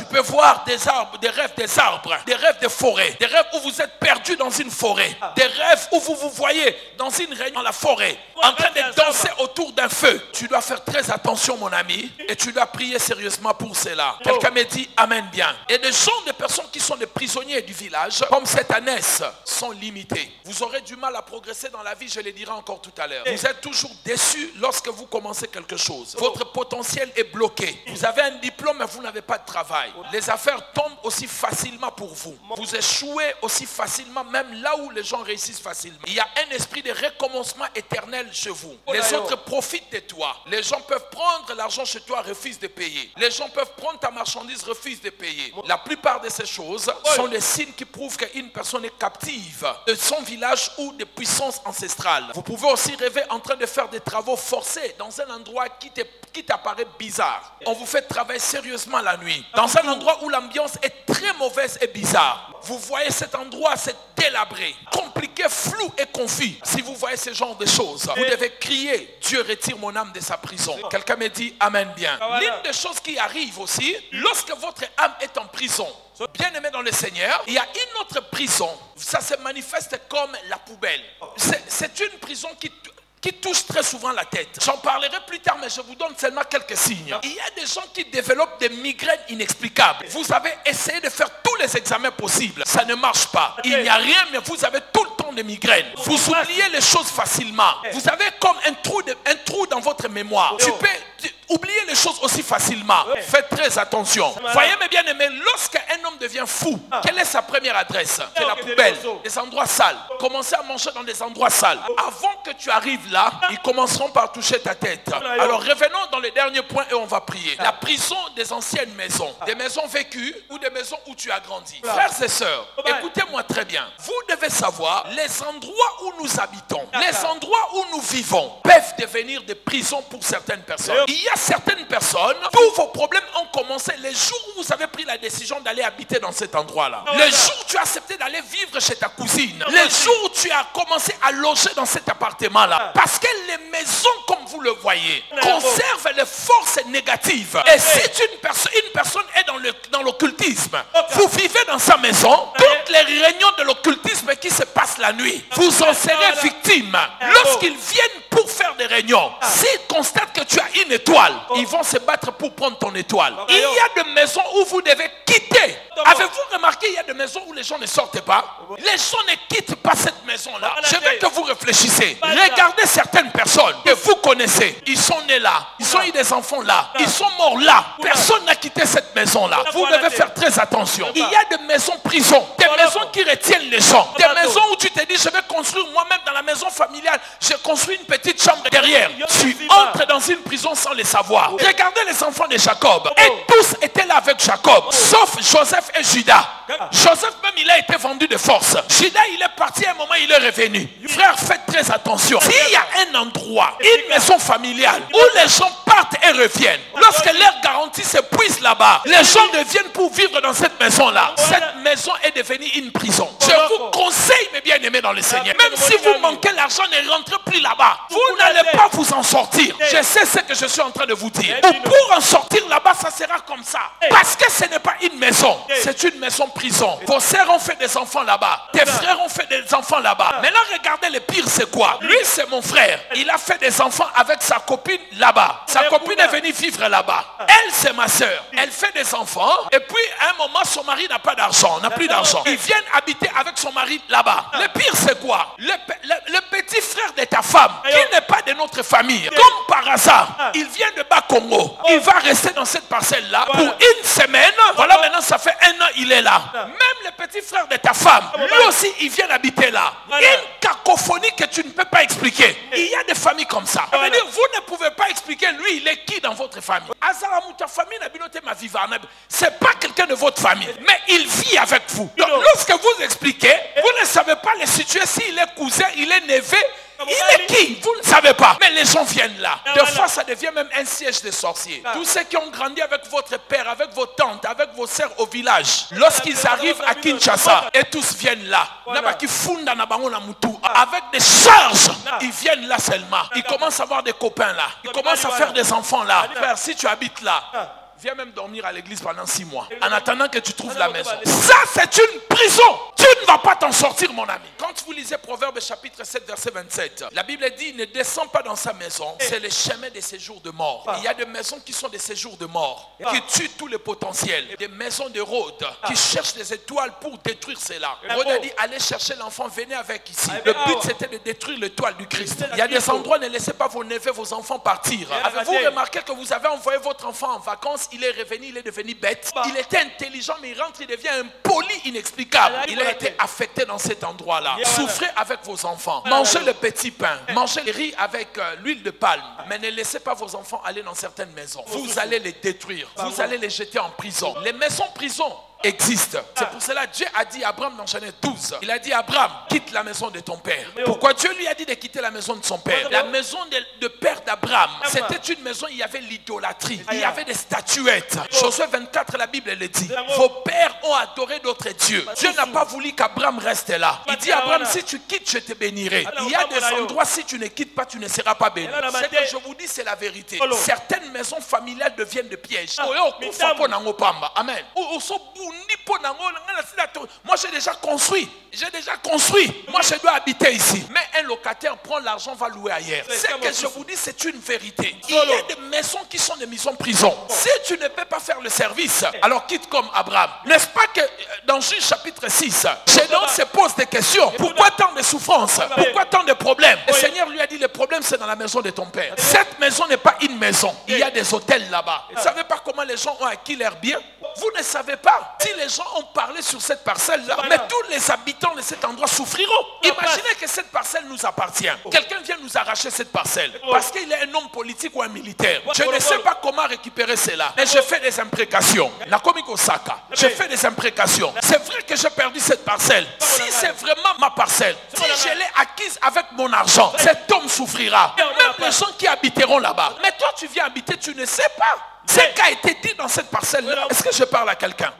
peux voir des arbres, des rêves des arbres, des rêves de forêt, des rêves où vous êtes perdu dans une forêt, des rêves où vous vous voyez dans une réunion dans la forêt, en train de danser autour d'un feu. Tu dois faire très attention, mon ami, et tu dois prier sérieusement pour cela. Quelqu'un me dit amen bien. Et des gens, des personnes qui sont des prisonniers du village, comme cette ânesse, sont limités. Vous aurez du mal à progresser dans la vie, je le dirai encore tout à l'heure. Vous êtes toujours déçus lorsque vous commencez quelque chose. Votre potentiel est bloqué. Vous avez un diplôme, mais vous n'avez pas de travail. Les affaires tombent aussi facilement pour vous. Vous échouez aussi facilement, même là où les gens réussissent facilement. Il y a un esprit de recommencement éternel chez vous. Les autres profitent de toi. Les gens peuvent prendre l'argent chez toi, refusent de payer. Les gens peuvent prendre ta marchandise, refusent de payer. La plupart de ces choses sont des signes qui prouvent qu'une personne est captive de son village ou de puissance ancestrale. Vous pouvez aussi rêver en train de faire des travaux forcés dans un endroit qui t'apparaît bizarre. On vous fait travailler sérieusement la nuit, dans un endroit où l'ambiance est très mauvaise et bizarre. Vous voyez cet endroit, c'est délabré, compliqué, flou et confus. Si vous voyez ce genre de choses, vous devez crier, Dieu retire mon âme de sa prison. Quelqu'un me dit amen bien. L'une des choses qui arrive aussi, lorsque votre âme est en prison, bien aimé dans le Seigneur, il y a une autre prison. Ça se manifeste comme la poubelle. C'est une prison qui touche très souvent la tête. J'en parlerai plus tard, mais je vous donne seulement quelques signes. Il y a des gens qui développent des migraines inexplicables. Vous avez essayé de faire tous les examens possibles. Ça ne marche pas. Il n'y a rien, mais vous avez tout le temps des migraines. Vous oubliez les choses facilement. Vous avez comme un trou dans votre mémoire. Tu peux oublier les choses aussi facilement. Faites très attention. Voyez mes bien-aimés, lorsqu'un homme devient fou, quelle est sa première adresse? C'est la poubelle, des endroits sales. Commencez à manger dans des endroits sales. Avant que tu arrives là, ils commenceront par toucher ta tête. Alors revenons dans le dernier point et on va prier. La prison des anciennes maisons, des maisons vécues ou des maisons où tu as grandi. Frères et sœurs, écoutez-moi très bien. Vous devez savoir, les endroits où nous habitons, les endroits où nous vivons peuvent devenir des prisons pour certaines personnes. Il y a certaines personnes, tous vos problèmes ont commencé les jours où vous avez pris la décision d'aller habiter dans cet endroit-là. Les jours où tu as accepté d'aller vivre chez ta cousine. Les jours où tu as commencé à loger dans cet appartement-là. Parce que les maisons, comme vous le voyez, conservent les forces négatives. Et si une personne est dans l'occultisme, vous vivez dans sa maison, toutes les réunions de l'occultisme qui se passent la nuit, vous en serez victime. Lorsqu'ils viennent pour faire des réunions, s'ils constatent que tu as une étoile, ils vont se battre pour prendre ton étoile. Il y a des maisons où vous devez quitter. Avez-vous remarqué, il y a des maisons où les gens ne sortent pas? Les gens ne quittent pas cette maison-là. Je veux que vous réfléchissez. Regardez certaines personnes que vous connaissez. Ils sont nés là. Ils ont eu des enfants là. Ils sont morts là. Personne n'a quitté cette maison-là. Vous devez faire très attention. Il y a des maisons prisons. Des maisons qui retiennent les gens. Des maisons où tu te dis, je vais construire moi-même dans la maison familiale. J'ai construit une petite chambre derrière. Tu entres dans une prison sans le savoir. Regardez les enfants de Jacob. Et tous étaient là avec Jacob. Sauf Joseph et Judas. Joseph même, il a été vendu de force. Judas, il est parti à un moment, il est revenu. Frère, faites très attention. S'il y a un endroit, une maison familiale, où les gens partent et reviennent, lorsque leur garantie s'épuise là-bas, les gens reviennent pour vivre dans cette maison-là. Cette maison est devenue une prison. Je vous conseille, mes bien-aimés dans le Seigneur, même si vous manquez l'argent, ne rentrez plus là-bas. Vous n'allez pas vous en sortir. Je sais ce que je suis en train de vous dire. Pour en sortir là-bas, ça sera comme ça. Parce que ce n'est pas une maison, c'est une maison prison. Vos sœurs ont fait des enfants là-bas. Tes frères ont fait des enfants là-bas. Maintenant, regardez le pire, c'est quoi? Lui, c'est mon frère. Il a fait des enfants avec sa copine là-bas. Sa copine est venue vivre là-bas. Elle, c'est ma sœur. Elle fait des enfants. Et puis, à un moment, son mari n'a pas d'argent, n'a plus d'argent. Ils viennent habiter avec son mari là-bas. Le pire, c'est quoi? Le petit frère de ta femme, qui n'est pas de notre famille, comme par hasard, il vient de Bas-Congo. Il va rester dans cette parcelle-là pour une semaine. Voilà, maintenant, ça fait 1 an, il est là. Même le petit frère de ta femme, lui aussi, il vient habiter là. Une cacophonie que tu ne peux pas expliquer. Il y a des familles comme ça. Ça veut dire, vous ne pouvez pas expliquer, lui, il est qui dans votre famille? Azaramu, ta famille n'a pas ma vie. C'est pas quelqu'un de votre famille, mais il vit avec vous. Donc, lorsque vous expliquez, vous ne savez pas le situer, s'il est cousin, il est neveu. Il est qui? Vous ne savez pas. Mais les gens viennent là. Des fois, ça devient même un siège de sorciers. Tous ceux qui ont grandi avec votre père, avec vos tantes, avec vos sœurs au village, lorsqu'ils arrivent à Kinshasa, et tous viennent là. Avec des charges, ils viennent là seulement. Ils commencent à avoir des copains là. Ils commencent à faire des enfants là. Frère, si tu habites là, Viens même dormir à l'église pendant 6 mois. En attendant que tu trouves la maison. Ça, c'est une prison. Tu ne vas pas t'en sortir, mon ami. Quand vous lisez Proverbes chapitre 7, verset 27, la Bible dit, ne descends pas dans sa maison. C'est le chemin des séjours de mort. Il y a des maisons qui sont des séjours de mort, qui tuent tous les potentiels. Des maisons de Rhodes, qui cherchent des étoiles pour détruire cela. Rhodes a dit, allez chercher l'enfant, venez avec ici. Le but, c'était de détruire l'étoile du Christ. Il y a des endroits, ne laissez pas vos neveux, vos enfants partir. Avez-vous remarqué que vous avez envoyé votre enfant en vacances, il est revenu, il est devenu bête. Il était intelligent, mais il rentre, il devient impoli, inexplicable. Il a été affecté dans cet endroit-là. Souffrez avec vos enfants. Mangez le petit pain. Mangez le riz avec l'huile de palme. Mais ne laissez pas vos enfants aller dans certaines maisons. Vous allez les détruire. Vous allez les jeter en prison. Les maisons prisons existe. C'est pour cela que Dieu a dit à Abraham dans Genèse 12, il a dit à Abraham, quitte la maison de ton père. Pourquoi Dieu lui a dit de quitter la maison de son père? La maison de père d'Abraham, c'était une maison où il y avait l'idolâtrie, il y avait des statuettes. Josué 24, la Bible le dit, vos pères ont adoré d'autres dieux. Dieu n'a pas voulu qu'Abraham reste là. Il dit à Abraham, si tu quittes, je te bénirai. Il y a des endroits, si tu ne quittes pas, tu ne seras pas béni. Ce que je vous dis, c'est la vérité. Certaines maisons familiales deviennent des pièges. Amen. Moi j'ai déjà construit. Moi je dois habiter ici. Mais un locataire prend l'argent, va louer ailleurs. Ce que je vous dis, c'est une vérité. Il y a des maisons qui sont des maisons prison. Si tu ne peux pas faire le service, alors quitte comme Abraham. N'est-ce pas que dans Juge chapitre 6, Gédéon se pose des questions. Pourquoi tant de souffrances? Pourquoi tant de problèmes? Le Seigneur lui a dit, le problème c'est dans la maison de ton père. Cette maison n'est pas une maison. Il y a des hôtels là-bas. Vous ne savez pas comment les gens ont acquis leur bien? Vous ne savez pas. Si les gens ont parlé sur cette parcelle-là, mais tous les habitants de cet endroit souffriront. Imaginez que cette parcelle nous appartient. Quelqu'un vient nous arracher cette parcelle parce qu'il est un homme politique ou un militaire. Je ne sais pas comment récupérer cela, mais je fais des imprécations. La comique Osaka, je fais des imprécations. C'est vrai que j'ai perdu cette parcelle. Si c'est vraiment ma parcelle, si je l'ai acquise avec mon argent, cet homme souffrira. Même les gens qui habiteront là-bas. Mais toi, tu viens habiter, tu ne sais pas. Ce qui a été dit dans cette parcelle-là, est-ce que je parle à quelqu'un?